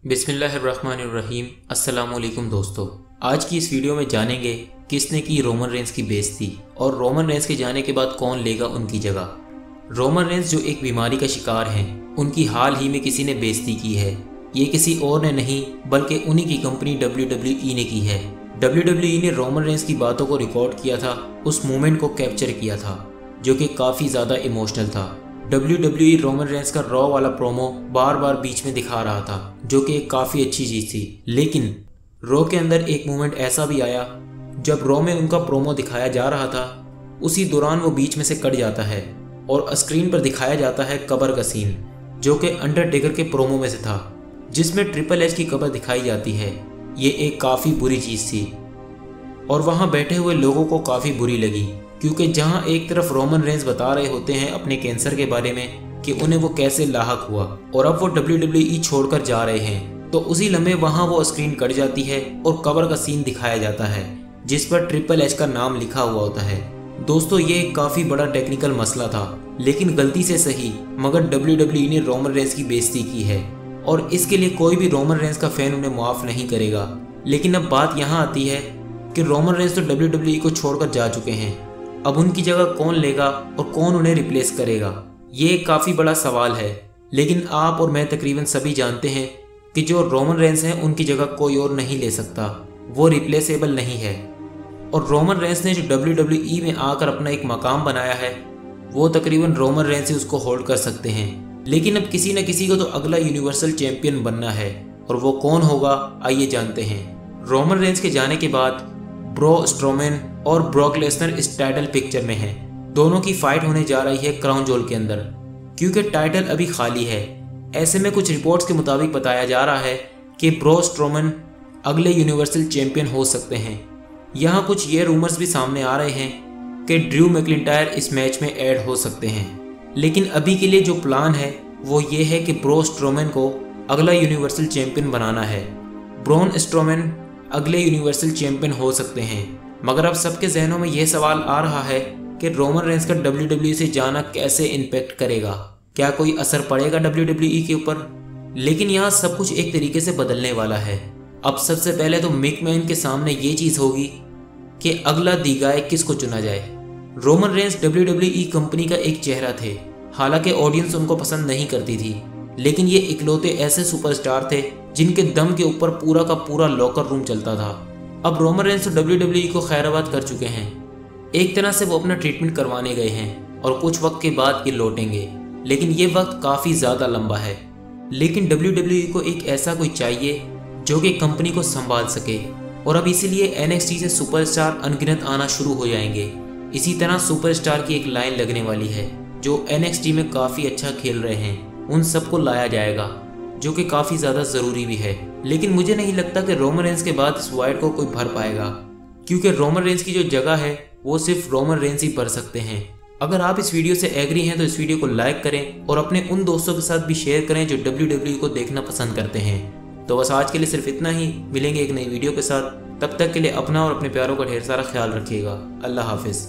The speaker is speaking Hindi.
बिस्मिल्लाहिर्रहमानिर्रहीम। अस्सलाम वालेकुम दोस्तों, आज की इस वीडियो में जानेंगे किसने की रोमन रेंस की बेइज्जती और रोमन रेंस के जाने के बाद कौन लेगा उनकी जगह। रोमन रेंस जो एक बीमारी का शिकार हैं, उनकी हाल ही में किसी ने बेइज्जती की है। ये किसी और ने नहीं बल्कि उन्हीं की कंपनी WWE ने की है। WWE ने रोमन रेंस की बातों को रिकॉर्ड किया था, उस मोमेंट को कैप्चर किया था जो कि काफ़ी ज़्यादा इमोशनल था। WWE रोमन रेंस का रॉ वाला प्रोमो बार बार बीच में दिखा रहा था, जो कि एक काफ़ी अच्छी चीज़ थी। लेकिन रॉ के अंदर एक मोमेंट ऐसा भी आया जब रॉ में उनका प्रोमो दिखाया जा रहा था, उसी दौरान वो बीच में से कट जाता है और स्क्रीन पर दिखाया जाता है कब्र का सीन, जो कि अंडरटेकर के प्रोमो में से था, जिसमें ट्रिपल एच की कब्र दिखाई जाती है। ये एक काफ़ी बुरी चीज़ थी और वहाँ बैठे हुए लोगों को काफ़ी बुरी लगी, क्योंकि जहाँ एक तरफ रोमन रेंस बता रहे होते हैं अपने कैंसर के बारे में कि उन्हें वो कैसे लाहक हुआ और अब वो WWE छोड़कर जा रहे हैं, तो उसी लम्हे वहाँ वो स्क्रीन कट जाती है और कवर का सीन दिखाया जाता है जिस पर ट्रिपल एच का नाम लिखा हुआ होता है। दोस्तों, ये एक काफ़ी बड़ा टेक्निकल मसला था, लेकिन गलती से सही मगर WWE ने रोमन रेंस की बेइज्जती की है और इसके लिए कोई भी रोमन रेंस का फैन उन्हें माफ़ नहीं करेगा। लेकिन अब बात यहाँ आती है कि रोमन रेंस तो WWE को छोड़कर जा चुके हैं, अब उनकी जगह कौन लेगा और कौन उन्हें रिप्लेस करेगा, ये एक काफ़ी बड़ा सवाल है। लेकिन आप और मैं तकरीबन सभी जानते हैं कि जो रोमन रेंस हैं उनकी जगह कोई और नहीं ले सकता, वो रिप्लेसेबल नहीं है। और रोमन रेंस ने जो WWE में आकर अपना एक मकाम बनाया है, वो तकरीबन रोमन रेंस ही उसको होल्ड कर सकते हैं। लेकिन अब किसी न किसी को तो अगला यूनिवर्सल चैंपियन बनना है, और वो कौन होगा आइए जानते हैं। रोमन रेंस के जाने के बाद ब्रो स्ट्रोमैन और ब्रॉक लेसनर इस टाइटल पिक्चर में हैं। दोनों की फाइट होने जा रही है क्राउन जोल के अंदर, क्योंकि टाइटल अभी खाली है। ऐसे में कुछ रिपोर्ट्स के मुताबिक बताया जा रहा है कि ब्रो स्ट्रोमैन अगले यूनिवर्सल चैंपियन हो सकते हैं। यहाँ कुछ ये रूमर्स भी सामने आ रहे हैं कि ड्रू मैकलिंटायर इस मैच में ऐड हो सकते हैं। लेकिन अभी के लिए जो प्लान है वो ये है कि ब्रो स्ट्रोमैन को अगला यूनिवर्सल चैंपियन बनाना है। ब्रॉन स्ट्रोमैन अगले यूनिवर्सल चैंपियन हो सकते हैं, मगर अब सबके जहनों में यह सवाल आ रहा है कि रोमन रेंस का WWE से जाना कैसे इम्पैक्ट करेगा, क्या कोई असर पड़ेगा WWE के ऊपर। लेकिन यहाँ सब कुछ एक तरीके से बदलने वाला है। अब सबसे पहले तो मिक मैन के सामने ये चीज़ होगी कि अगला दी गाय किसको चुना जाए। रोमन रेंस WWE कंपनी का एक चेहरा थे, हालांकि ऑडियंस उनको पसंद नहीं करती थी, लेकिन ये इकलौते ऐसे सुपरस्टार थे जिनके दम के ऊपर पूरा का पूरा लॉकर रूम चलता था। अब रोमन रेंस तो WWE को खैराबाद कर चुके हैं। एक तरह से वो अपना ट्रीटमेंट करवाने गए हैं और कुछ वक्त के बाद ये लौटेंगे, लेकिन ये वक्त काफ़ी ज़्यादा लंबा है। लेकिन WWE को एक ऐसा कोई चाहिए जो कि कंपनी को संभाल सके, और अब इसीलिए NXT से सुपरस्टार अनगिनत आना शुरू हो जाएंगे। इसी तरह सुपरस्टार की एक लाइन लगने वाली है, जो NXT में काफ़ी अच्छा खेल रहे हैं उन सबको लाया जाएगा, जो कि काफ़ी ज़्यादा ज़रूरी भी है। लेकिन मुझे नहीं लगता कि रोमन रेंस के बाद इस वाइड को कोई भर पाएगा, क्योंकि रोमन रेंस की जो जगह है वो सिर्फ रोमन रेंस ही भर सकते हैं। अगर आप इस वीडियो से एग्री हैं तो इस वीडियो को लाइक करें और अपने उन दोस्तों के साथ भी शेयर करें जो WWE को देखना पसंद करते हैं। तो बस आज के लिए सिर्फ इतना ही, मिलेंगे एक नई वीडियो के साथ। तब तक के लिए अपना और अपने प्यारों का ढेर सारा ख्याल रखिएगा। अल्लाह हाफिज़।